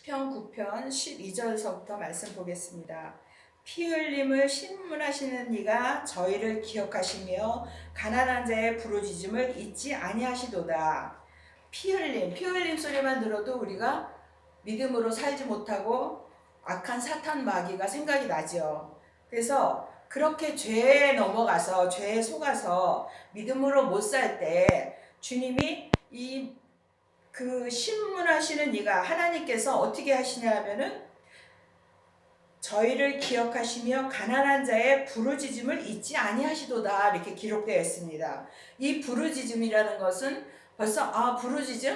시편 9편 12절서부터 말씀 보겠습니다. 피 흘림을 신문하시는 이가 저희를 기억하시며 가난한 자의 부르짖음을 잊지 아니하시도다. 피 흘림 소리만 들어도 우리가 믿음으로 살지 못하고 악한 사탄 마귀가 생각이 나죠. 그래서 그렇게 죄에 넘어가서 죄에 속아서 믿음으로 못 살 때 주님이 신문하시는 이가 하나님께서 어떻게 하시냐면은 저희를 기억하시며 가난한 자의 부르짖음을 잊지 아니하시도다 이렇게 기록되어 있습니다. 이 부르짖음이라는 것은 벌써 부르짖음?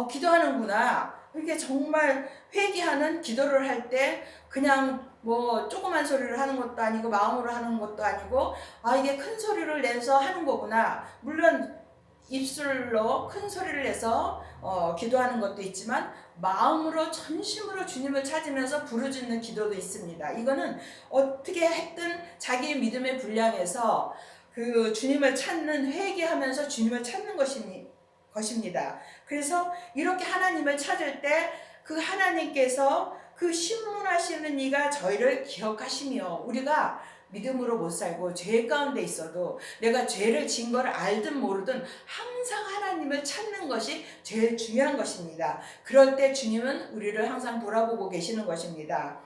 기도하는구나. 이게 정말 회개하는 기도를 할 때 그냥 뭐 조그만 소리를 하는 것도 아니고 마음으로 하는 것도 아니고 이게 큰 소리를 내서 하는 거구나. 물론 입술로 큰 소리를 내서 기도하는 것도 있지만 마음으로 전심으로 주님을 찾으면서 부르짖는 기도도 있습니다. 이거는 어떻게 했든 자기 믿음의 분량에서 그 주님을 찾는 회개하면서 주님을 찾는 것입니다. 그래서 이렇게 하나님을 찾을 때 그 하나님께서 그 신문하시는 이가 저희를 기억하시며 우리가 믿음으로 못 살고 죄 가운데 있어도 내가 죄를 지은 걸 알든 모르든 항상 하나님을 찾는 것이 제일 중요한 것입니다. 그럴 때 주님은 우리를 항상 돌아보고 계시는 것입니다.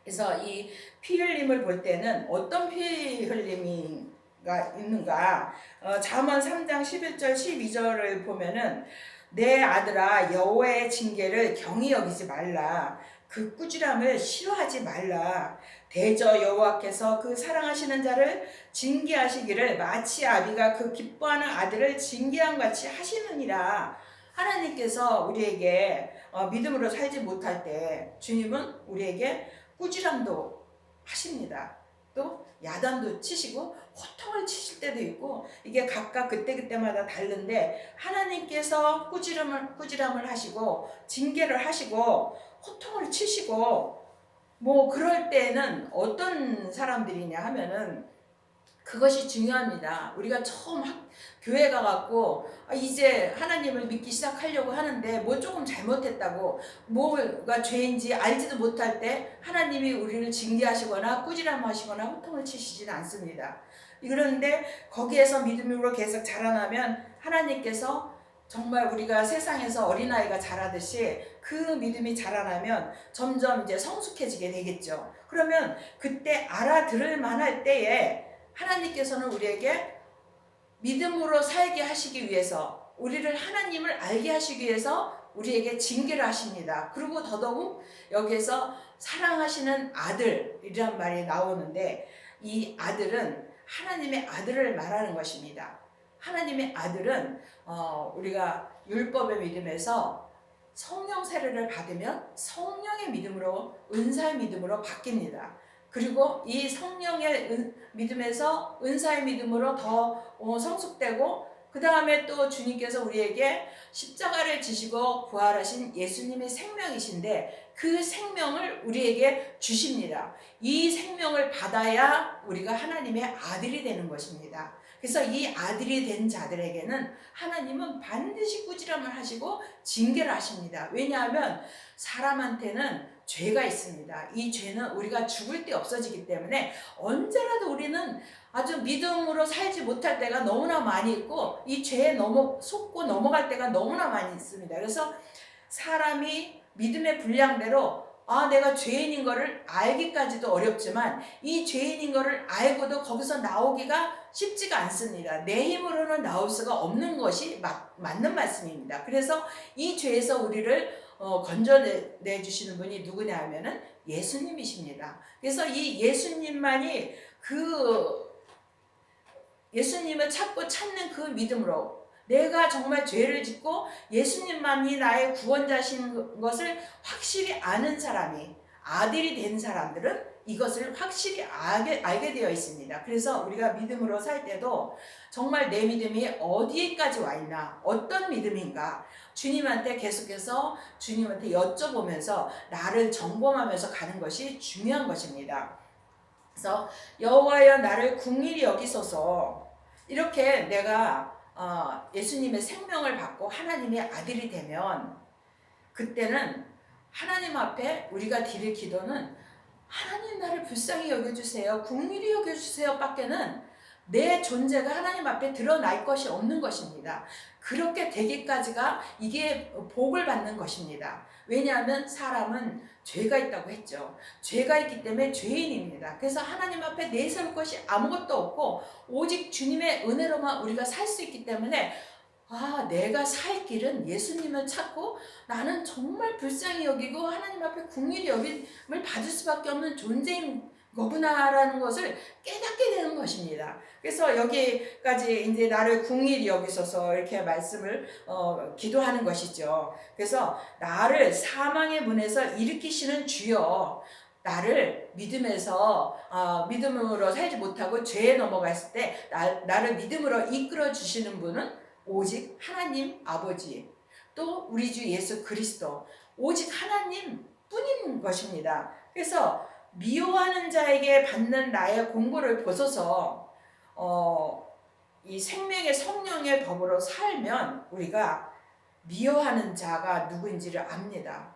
그래서 이 피 흘림을 볼 때는 어떤 피 흘림이가 있는가? 잠언 3장 11절 12절을 보면은 내 아들아 여호와의 징계를 경히 여기지 말라. 그 꾸지람을 싫어하지 말라. 대저 여호와께서 그 사랑하시는 자를 징계하시기를 마치 아비가 그 기뻐하는 아들을 징계함 같이 하시느니라. 하나님께서 우리에게 믿음으로 살지 못할 때 주님은 우리에게 꾸지람도 하십니다. 또 야단도 치시고 호통을 치실 때도 있고 이게 각각 그때그때마다 다른데 하나님께서 꾸지람을 하시고 징계를 하시고 호통을 치시고 뭐 그럴 때는 어떤 사람들이냐 하면은 그것이 중요합니다. 우리가 처음 교회 가갖고 이제 하나님을 믿기 시작하려고 하는데 뭐 조금 잘못했다고 뭐가 죄인지 알지도 못할 때 하나님이 우리를 징계하시거나 꾸지람하시거나 호통을 치시지는 않습니다. 그런데 거기에서 믿음으로 계속 자라나면 하나님께서 정말 우리가 세상에서 어린아이가 자라듯이 그 믿음이 자라나면 점점 이제 성숙해지게 되겠죠. 그러면 그때 알아들을 만할 때에 하나님께서는 우리에게 믿음으로 살게 하시기 위해서 우리를 하나님을 알게 하시기 위해서 우리에게 징계를 하십니다. 그리고 더더욱 여기에서 사랑하시는 아들이란 말이 나오는데 이 아들은 하나님의 아들을 말하는 것입니다. 하나님의 아들은 우리가 율법의 믿음에서 성령 세례를 받으면 성령의 믿음으로 은사의 믿음으로 바뀝니다. 그리고 이 성령의 믿음에서 은사의 믿음으로 더 성숙되고 그 다음에 또 주님께서 우리에게 십자가를 지시고 부활하신 예수님의 생명이신데 그 생명을 우리에게 주십니다. 이 생명을 받아야 우리가 하나님의 아들이 되는 것입니다. 그래서 이 아들이 된 자들에게는 하나님은 반드시 꾸지람을 하시고 징계를 하십니다. 왜냐하면 사람한테는 죄가 있습니다. 이 죄는 우리가 죽을 때 없어지기 때문에 언제라도 우리는 아주 믿음으로 살지 못할 때가 너무나 많이 있고 이 죄에 속고 넘어갈 때가 너무나 많이 있습니다. 그래서 사람이 믿음의 분량대로 내가 죄인인 거를 알기까지도 어렵지만 이 죄인인 거를 알고도 거기서 나오기가 쉽지가 않습니다. 내 힘으로는 나올 수가 없는 것이 맞는 말씀입니다. 그래서 이 죄에서 우리를 건져내 주시는 분이 누구냐 하면은 예수님이십니다. 그래서 이 예수님만이 예수님을 찾는 그 믿음으로 내가 정말 죄를 짓고 예수님만이 나의 구원자신 것을 확실히 아는 사람이 아들이 된 사람들은 이것을 확실히 알게 되어 있습니다. 그래서 우리가 믿음으로 살 때도 정말 내 믿음이 어디까지 와 있나 어떤 믿음인가 주님한테 계속해서 주님한테 여쭤보면서 나를 점검하면서 가는 것이 중요한 것입니다. 그래서 여호와여 나를 긍휼히 여기소서. 이렇게 내가 예수님의 생명을 받고 하나님의 아들이 되면 그때는 하나님 앞에 우리가 드릴 기도는 하나님 나를 불쌍히 여겨주세요, 긍휼히 여겨주세요 밖에는 내 존재가 하나님 앞에 드러날 것이 없는 것입니다. 그렇게 되기까지가 이게 복을 받는 것입니다. 왜냐하면 사람은 죄가 있다고 했죠. 죄가 있기 때문에 죄인입니다. 그래서 하나님 앞에 내세울 것이 아무것도 없고 오직 주님의 은혜로만 우리가 살 수 있기 때문에 내가 살 길은 예수님을 찾고 나는 정말 불쌍히 여기고 하나님 앞에 긍휼히 여김을 받을 수밖에 없는 존재인 거구나라는 것을 깨닫게 되는 것입니다. 그래서 여기까지 이제 나를 긍휼히 여기소서 이렇게 말씀을 기도하는 것이죠. 그래서 나를 사망의 문에서 일으키시는 주여, 나를 믿음으로 살지 못하고 죄에 넘어갔을 때 나를 믿음으로 이끌어 주시는 분은 오직 하나님 아버지, 또 우리 주 예수 그리스도, 오직 하나님 뿐인 것입니다. 그래서 미워하는 자에게 받는 나의 공고를 벗어서 이 생명의 성령의 법으로 살면 우리가 미워하는 자가 누구인지를 압니다.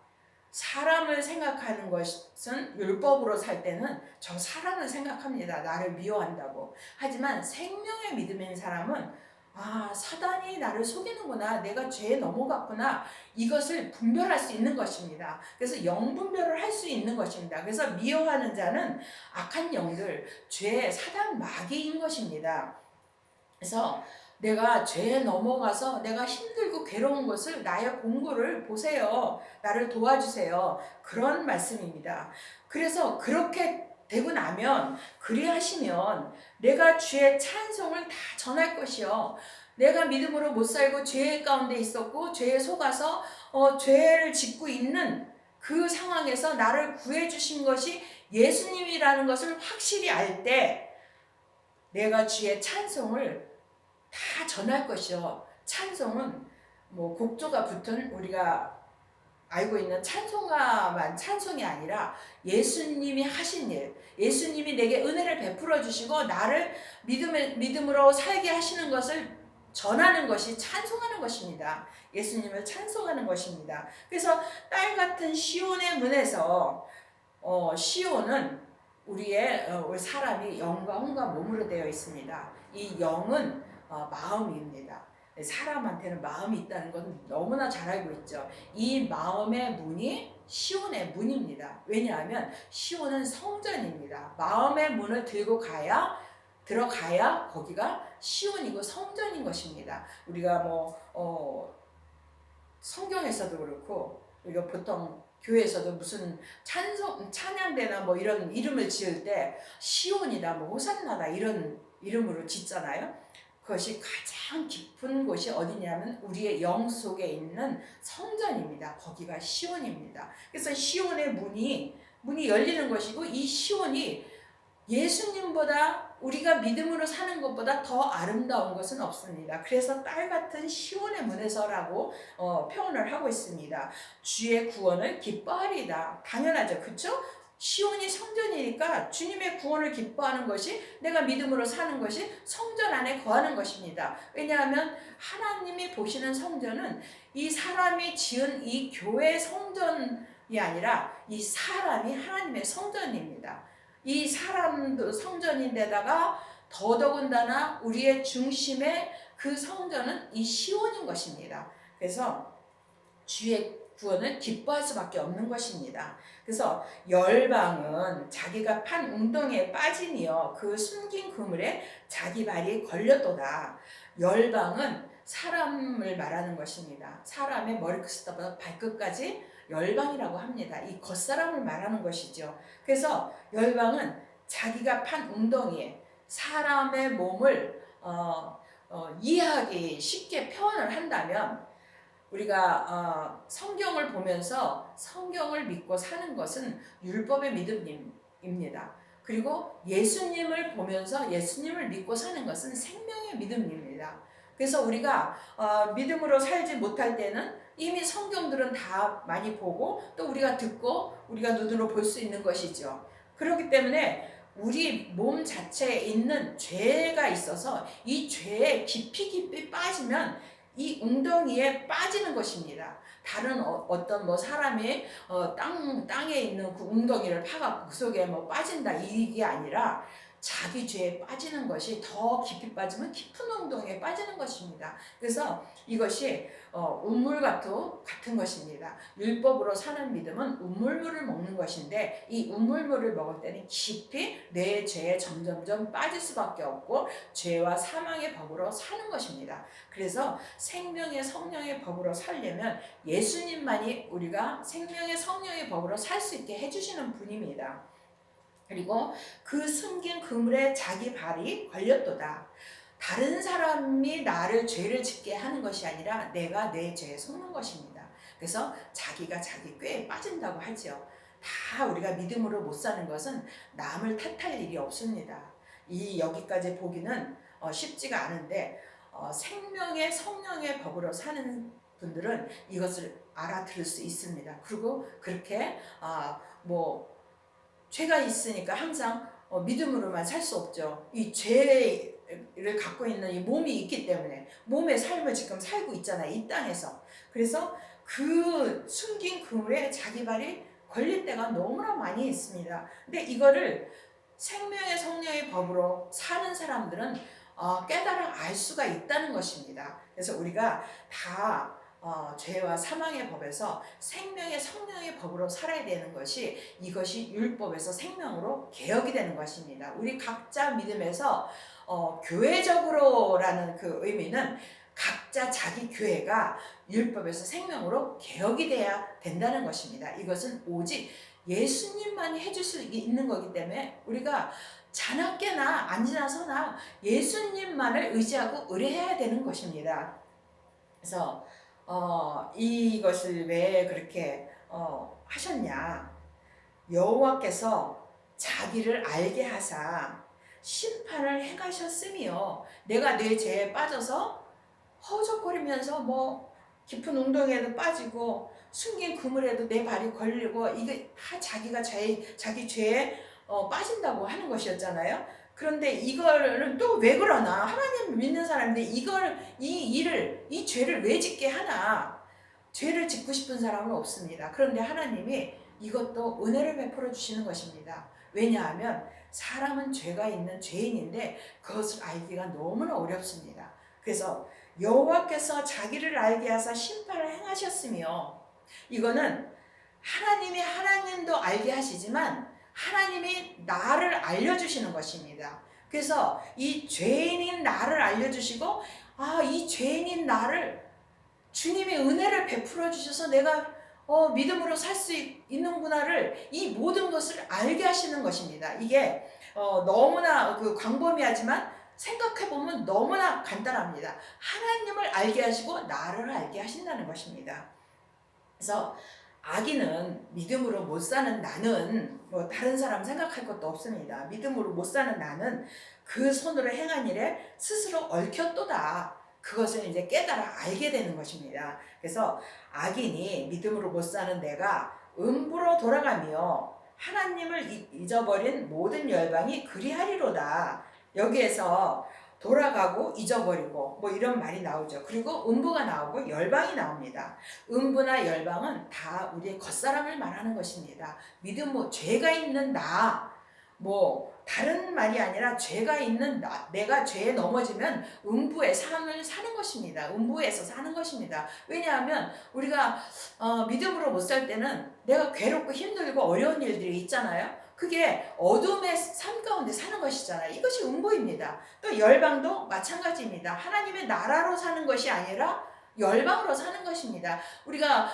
사람을 생각하는 것은 율법으로 살 때는 저 사람을 생각합니다. 나를 미워한다고. 하지만 생명의 믿음인 사람은 사단이 나를 속이는구나, 내가 죄에 넘어갔구나, 이것을 분별할 수 있는 것입니다. 그래서 영분별을 할 수 있는 것입니다. 그래서 미워하는 자는 악한 영들, 죄, 사단 마귀인 것입니다. 그래서 내가 죄에 넘어가서 내가 힘들고 괴로운 것을, 나의 공고를 보세요, 나를 도와주세요, 그런 말씀입니다. 그래서 그렇게 되고 나면, 그리하시면 내가 주의 찬송을 다 전할 것이요, 내가 믿음으로 못 살고 죄 가운데 있었고 죄에 속아서 죄를 짓고 있는 그 상황에서 나를 구해 주신 것이 예수님이라는 것을 확실히 알 때 내가 주의 찬송을 다 전할 것이요. 찬송은 곡조가 붙은 우리가 알고 있는 찬송가만 찬송이 아니라 예수님이 하신 일, 예수님이 내게 은혜를 베풀어 주시고 나를 믿음으로 살게 하시는 것을 전하는 것이 찬송하는 것입니다. 예수님을 찬송하는 것입니다. 그래서 딸 같은 시온의 문에서 시온은 우리 사람이 영과 혼과 몸으로 되어 있습니다. 이 영은 마음입니다. 사람한테는 마음이 있다는 건 너무나 잘 알고 있죠. 이 마음의 문이 시온의 문입니다. 왜냐하면 시온은 성전입니다. 마음의 문을 들어가야 거기가 시온이고 성전인 것입니다. 우리가 성경에서도 그렇고 우리가 보통 교회에서도 무슨 찬양대나 이런 이름을 지을 때 시온이다, 호산나다 이런 이름으로 짓잖아요. 그것이 가장 깊은 곳이 어디냐면 우리의 영 속에 있는 성전입니다. 거기가 시온입니다. 그래서 시온의 문이 열리는 것이고, 이 시온이 예수님보다 우리가 믿음으로 사는 것보다 더 아름다운 것은 없습니다. 그래서 딸 같은 시온의 문에서라고 표현을 하고 있습니다. 주의 구원을 기뻐하리다. 당연하죠. 그렇죠? 시온이 성전이니까 주님의 구원을 기뻐하는 것이, 내가 믿음으로 사는 것이 성전 안에 거하는 것입니다. 왜냐하면 하나님이 보시는 성전은 이 사람이 지은 이 교회의 성전이 아니라 이 사람이 하나님의 성전입니다. 이 사람도 성전인데다가 더더군다나 우리의 중심의 그 성전은 이 시온인 것입니다. 그래서 주의 구원을 기뻐할 수밖에 없는 것입니다. 그래서 열방은 자기가 판 웅덩이에 빠지니여 그 숨긴 그물에 자기 발이 걸렸도다. 열방은 사람을 말하는 것입니다. 사람의 머리끝부터 발끝까지 열방이라고 합니다. 이 겉사람을 말하는 것이죠. 그래서 열방은 자기가 판 웅덩이에 사람의 몸을 이해하기 쉽게 표현을 한다면, 우리가 성경을 보면서 성경을 믿고 사는 것은 율법의 믿음입니다. 그리고 예수님을 보면서 예수님을 믿고 사는 것은 생명의 믿음입니다. 그래서 우리가 믿음으로 살지 못할 때는 이미 성경들은 다 많이 보고 또 우리가 듣고 우리가 눈으로 볼 수 있는 것이죠. 그렇기 때문에 우리 몸 자체에 있는 죄가 있어서 이 죄에 깊이 빠지면 이 웅덩이에 빠지는 것입니다. 다른 어떤 뭐 사람이 땅에 있는 그 웅덩이를 파갖고 그 속에 뭐 빠진다 이게 아니라 자기 죄에 빠지는 것이 더 깊이 빠지면 깊은 웅덩이에 빠지는 것입니다. 그래서 이것이 같은 것입니다. 율법으로 사는 믿음은 우물물을 먹는 것인데 이 우물물을 먹을 때는 깊이 내 죄에 점점점 빠질 수밖에 없고 죄와 사망의 법으로 사는 것입니다. 그래서 생명의 성령의 법으로 살려면 예수님만이 우리가 생명의 성령의 법으로 살 수 있게 해주시는 분입니다. 그리고 그 숨긴 그물에 자기 발이 걸렸도다. 다른 사람이 나를 죄를 짓게 하는 것이 아니라 내가 내 죄에 속는 것입니다. 그래서 자기가 자기 꾀에 빠진다고 하죠. 다 우리가 믿음으로 못 사는 것은 남을 탓할 일이 없습니다. 여기까지 보기는 쉽지가 않은데 생명의 성령의 법으로 사는 분들은 이것을 알아들을 수 있습니다. 그리고 그렇게 죄가 있으니까 항상 믿음으로만 살 수 없죠. 이 죄를 갖고 있는 이 몸이 있기 때문에 몸의 삶을 지금 살고 있잖아요. 이 땅에서. 그래서 그 숨긴 그물에 자기 발이 걸릴 때가 너무나 많이 있습니다. 근데 이거를 생명의 성령의 법으로 사는 사람들은 깨달아 알 수가 있다는 것입니다. 그래서 우리가 다 죄와 사망의 법에서 생명의 성령의 법으로 살아야 되는 것이 이것이 율법에서 생명으로 개혁이 되는 것입니다. 우리 각자 믿음에서 교회적으로라는 그 의미는 각자 자기 교회가 율법에서 생명으로 개혁이 돼야 된다는 것입니다. 이것은 오직 예수님만이 해줄 수 있는 거기 때문에 우리가 자나깨나 안 지나서나 예수님만을 의지하고 의뢰해야 되는 것입니다. 그래서 이것을 왜 그렇게 하셨냐? 여호와께서 자기를 알게 하사 심판을 행하셨으며 내가 내 죄에 빠져서 허우적거리면서 깊은 웅덩이에도 빠지고 숨긴 그물에도 내 발이 걸리고 이게 다 자기가 자기 죄에 빠진다고 하는 것이었잖아요. 그런데 이거는 또 왜 그러나? 하나님 믿는 사람인데 이 죄를 왜 짓게 하나? 죄를 짓고 싶은 사람은 없습니다. 그런데 하나님이 이것도 은혜를 베풀어 주시는 것입니다. 왜냐하면 사람은 죄가 있는 죄인인데 그것을 알기가 너무나 어렵습니다. 그래서 여호와께서 자기를 알게 하사 심판을 행하셨으며 이거는 하나님이 하나님도 알게 하시지만 하나님이 나를 알려주시는 것입니다. 그래서 이 죄인인 나를 알려주시고 이 죄인인 나를 주님이 은혜를 베풀어 주셔서 내가 믿음으로 살 수 있는구나를 이 모든 것을 알게 하시는 것입니다. 이게 너무나 광범위하지만 생각해보면 너무나 간단합니다. 하나님을 알게 하시고 나를 알게 하신다는 것입니다. 그래서 악인은 믿음으로 못 사는 나는 다른 사람 생각할 것도 없습니다. 믿음으로 못 사는 나는 그 손으로 행한 일에 스스로 얽혔도다. 그것을 이제 깨달아 알게 되는 것입니다. 그래서 악인이 믿음으로 못 사는 내가 음부로 돌아가며 하나님을 잊어버린 모든 열방이 그리하리로다. 여기에서 돌아가고 잊어버리고 이런 말이 나오죠. 그리고 음부가 나오고 열방이 나옵니다. 음부나 열방은 다 우리의 겉사람을 말하는 것입니다. 죄가 있는 나, 다른 말이 아니라 죄가 있는 나, 내가 죄에 넘어지면 음부의 삶을 사는 것입니다. 음부에서 사는 것입니다. 왜냐하면 우리가 믿음으로 못 살 때는 내가 괴롭고 힘들고 어려운 일들이 있잖아요. 그게 어둠의 삶 가운데 사는 것이잖아요. 이것이 음부입니다. 또 열방도 마찬가지입니다. 하나님의 나라로 사는 것이 아니라 열방으로 사는 것입니다. 우리가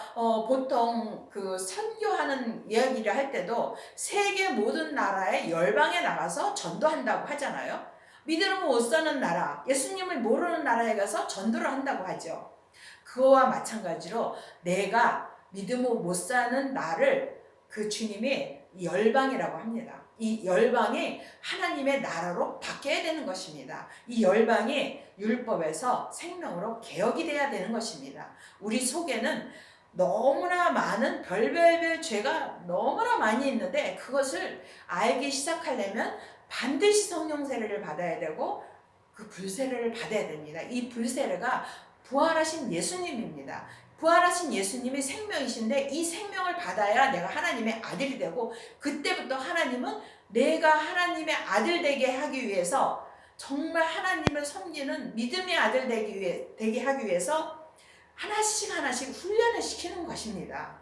보통 그 선교하는 이야기를 할 때도 세계 모든 나라의 열방에 나가서 전도한다고 하잖아요. 믿음으로 못 사는 나라, 예수님을 모르는 나라에 가서 전도를 한다고 하죠. 그거와 마찬가지로 내가 믿음으로 못 사는 나를 그 주님이 열방이라고 합니다. 이 열방이 하나님의 나라로 바뀌어야 되는 것입니다. 이 열방이 율법에서 생명으로 개혁이 돼야 되는 것입니다. 우리 속에는 너무나 많은 별별별 죄가 너무나 많이 있는데 그것을 알기 시작하려면 반드시 성령 세례를 받아야 되고 그 불세례를 받아야 됩니다. 이 불세례가 부활하신 예수님입니다. 부활하신 예수님이 생명이신데 이 생명을 받아야 내가 하나님의 아들이 되고, 그때부터 하나님은 내가 하나님의 아들 되게 하기 위해서, 정말 하나님을 섬기는 믿음의 아들 되게 하기 위해서 하나씩 하나씩 훈련을 시키는 것입니다.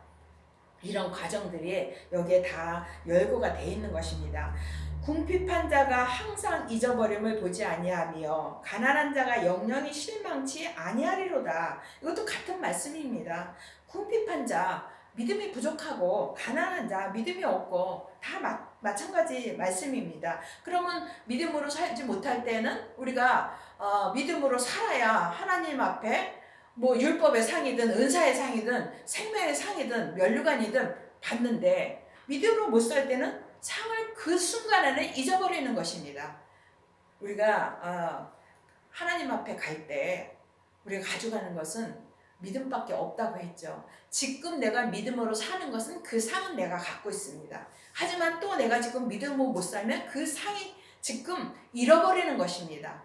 이런 과정들이 여기에 다 열거가 되어 있는 것입니다. 궁핍한 자가 항상 잊어버림을 보지 아니하며 가난한 자가 영영이 실망치 아니하리로다. 이것도 같은 말씀입니다. 궁핍한 자, 믿음이 부족하고 가난한 자, 믿음이 없고 다 마찬가지 말씀입니다. 그러면 믿음으로 살지 못할 때는 우리가 믿음으로 살아야 하나님 앞에 뭐 율법의 상이든 은사의 상이든 생명의 상이든 면류관이든 받는데, 믿음으로 못 살 때는 상을 그 순간에는 잊어버리는 것입니다. 우리가 하나님 앞에 갈 때 우리가 가져가는 것은 믿음밖에 없다고 했죠. 지금 내가 믿음으로 사는 것은 그 상은 내가 갖고 있습니다. 하지만 또 내가 지금 믿음으로 못 살면 그 상이 지금 잃어버리는 것입니다.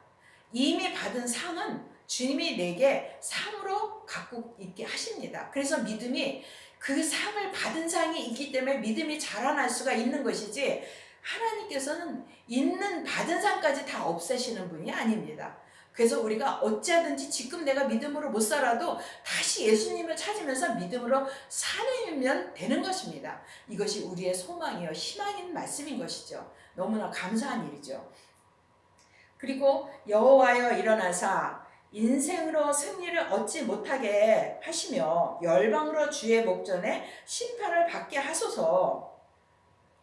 이미 받은 상은 주님이 내게 상으로 갖고 있게 하십니다. 그래서 믿음이 그 상을 받은 상이 있기 때문에 믿음이 자라날 수가 있는 것이지, 하나님께서는 있는 받은 상까지 다 없애시는 분이 아닙니다. 그래서 우리가 어찌하든지 지금 내가 믿음으로 못 살아도 다시 예수님을 찾으면서 믿음으로 살면 되는 것입니다. 이것이 우리의 소망이요 희망인 말씀인 것이죠. 너무나 감사한 일이죠. 그리고 여호와여 일어나사 인생으로 승리를 얻지 못하게 하시며 열방으로 주의 목전에 심판을 받게 하소서.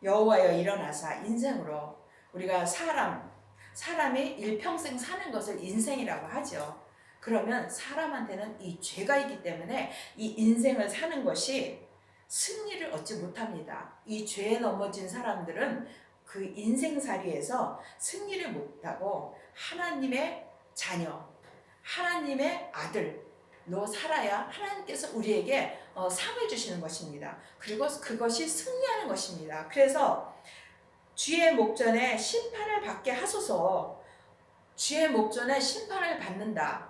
여호와여 일어나사, 인생으로, 우리가 사람이 일평생 사는 것을 인생이라고 하죠. 그러면 사람한테는 이 죄가 있기 때문에 이 인생을 사는 것이 승리를 얻지 못합니다. 이 죄에 넘어진 사람들은 그 인생살이에서 승리를 못하고 하나님의 자녀, 하나님의 아들로 살아야 하나님께서 우리에게 상을 주시는 것입니다. 그리고 그것이 승리하는 것입니다. 그래서 주의 목전에 심판을 받게 하소서. 주의 목전에 심판을 받는다.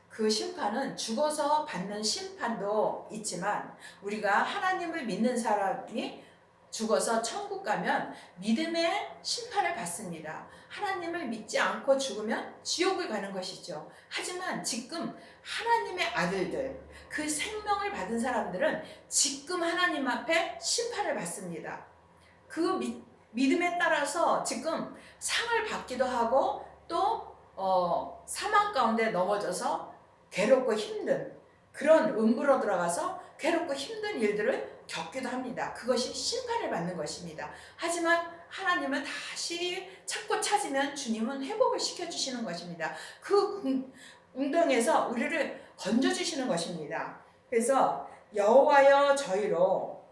그 심판은 죽어서 받는 심판도 있지만, 우리가 하나님을 믿는 사람이 죽어서 천국 가면 믿음의 심판을 받습니다. 하나님을 믿지 않고 죽으면 지옥을 가는 것이죠. 하지만 지금 하나님의 아들들, 그 생명을 받은 사람들은 지금 하나님 앞에 심판을 받습니다. 그 믿음에 따라서 지금 상을 받기도 하고 또 사망 가운데 넘어져서 괴롭고 힘든, 그런 음부로 들어가서 괴롭고 힘든 일들을 겪기도 합니다. 그것이 심판을 받는 것입니다. 하지만 하나님은 다시 찾고 찾으면 주님은 회복을 시켜주시는 것입니다. 그 웅덩이에서 우리를 건져주시는 것입니다. 그래서 여호와여 저희로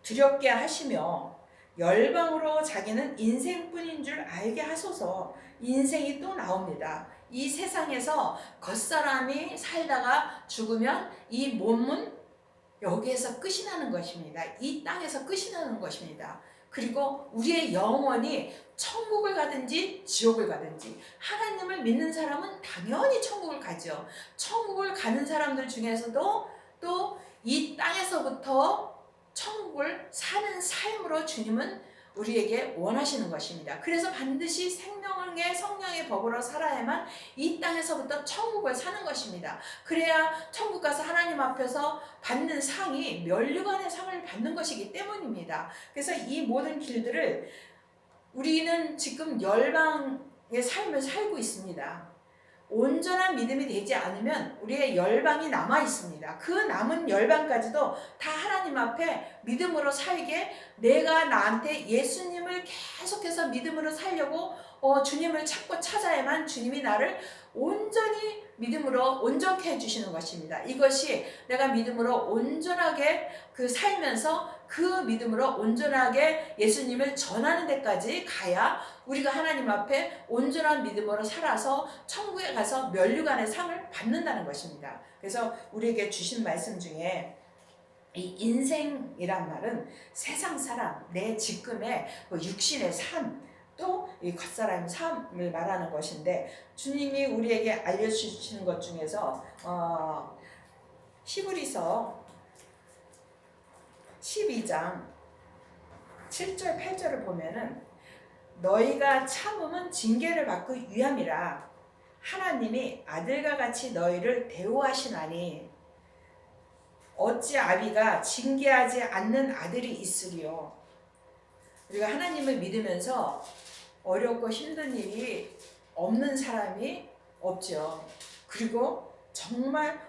두렵게 하시며 열방으로 자기는 인생뿐인 줄 알게 하소서. 인생이 또 나옵니다. 이 세상에서 겉사람이 살다가 죽으면 이 몸은 여기에서 끝이 나는 것입니다. 이 땅에서 끝이 나는 것입니다. 그리고 우리의 영혼이 천국을 가든지 지옥을 가든지, 하나님을 믿는 사람은 당연히 천국을 가죠. 천국을 가는 사람들 중에서도 또 이 땅에서부터 천국을 사는 삶으로 주님은 우리에게 원하시는 것입니다. 그래서 반드시 생명의 성령의 법으로 살아야만 이 땅에서부터 천국을 사는 것입니다. 그래야 천국 가서 하나님 앞에서 받는 상이 면류관의 상을 받는 것이기 때문입니다. 그래서 이 모든 길들을 우리는 지금 열방의 삶을 살고 있습니다. 온전한 믿음이 되지 않으면 우리의 열방이 남아 있습니다. 그 남은 열방까지도 다 하나님 앞에 믿음으로 살게, 내가 나한테 예수님을 계속해서 믿음으로 살려고 주님을 찾고 찾아야만 주님이 나를 온전히 믿음으로 온전케 해주시는 것입니다. 이것이 내가 믿음으로 온전하게 살면서 그 믿음으로 온전하게 예수님을 전하는 데까지 가야 우리가 하나님 앞에 온전한 믿음으로 살아서 천국에 가서 면류관의 상을 받는다는 것입니다. 그래서 우리에게 주신 말씀 중에 이 인생이란 말은 세상 사람, 내 지금의 육신의 삶, 또 이 겉사람의 삶을 말하는 것인데, 주님이 우리에게 알려주시는 것 중에서 히브리서 12장 7절 8절을 보면은 너희가 참음은 징계를 받기 위함이라 하나님이 아들과 같이 너희를 대우하시나니 어찌 아비가 징계하지 않는 아들이 있으리요. 우리가 하나님을 믿으면서 어렵고 힘든 일이 없는 사람이 없죠. 그리고 정말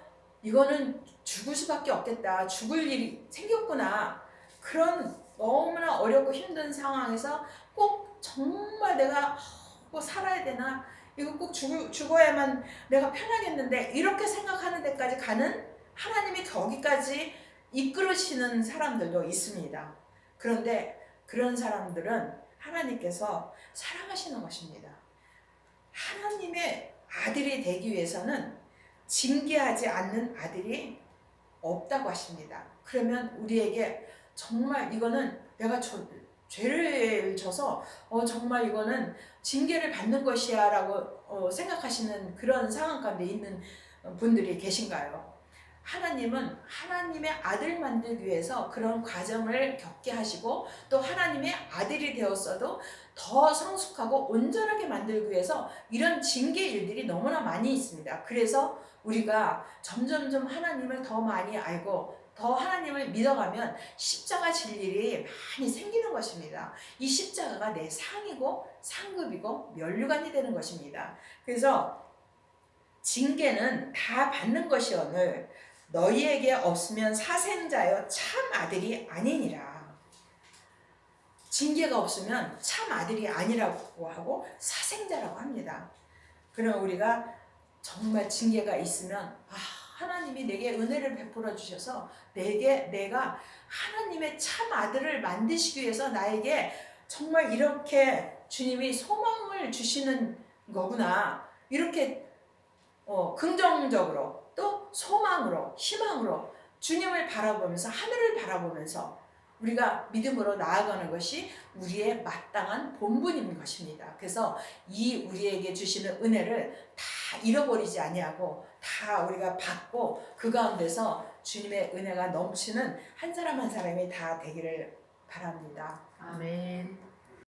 이거는 죽을 수밖에 없겠다, 죽을 일이 생겼구나, 그런 너무나 어렵고 힘든 상황에서 꼭 정말 내가 뭐 살아야 되나, 이거 꼭 죽어야만 내가 편하겠는데, 이렇게 생각하는 데까지 가는 하나님이 거기까지 이끌으시는 사람들도 있습니다. 그런데 그런 사람들은 하나님께서 사랑하시는 것입니다. 하나님의 아들이 되기 위해서는 징계하지 않는 아들이 없다고 하십니다. 그러면 우리에게 정말 이거는 내가 죄를 져서 정말 이거는 징계를 받는 것이야 라고 생각하시는 그런 상황 가운데 있는 분들이 계신가요? 하나님은 하나님의 아들 만들기 위해서 그런 과정을 겪게 하시고, 또 하나님의 아들이 되었어도 더 성숙하고 온전하게 만들기 위해서 이런 징계 일들이 너무나 많이 있습니다. 그래서 우리가 점점점 하나님을 더 많이 알고 더 하나님을 믿어가면 십자가 질 일이 많이 생기는 것입니다. 이 십자가가 내 상이고 상급이고 면류관이 되는 것입니다. 그래서 징계는 다 받는 것이오늘 너희에게 없으면 사생자여 참 아들이 아니니라. 징계가 없으면 참 아들이 아니라고 하고 사생자라고 합니다. 그럼 우리가 정말 징계가 있으면 하나님이 내게 은혜를 베풀어 주셔서 내가 하나님의 참 아들을 만드시기 위해서 나에게 정말 이렇게 주님이 소망을 주시는 거구나, 이렇게 긍정적으로 또 소망으로 희망으로 주님을 바라보면서 하늘을 바라보면서 우리가 믿음으로 나아가는 것이 우리의 마땅한 본분인 것입니다. 그래서 이 우리에게 주시는 은혜를 다 잃어버리지 아니하고 다 우리가 받고 그 가운데서 주님의 은혜가 넘치는 한 사람 한 사람이 다 되기를 바랍니다. 아멘.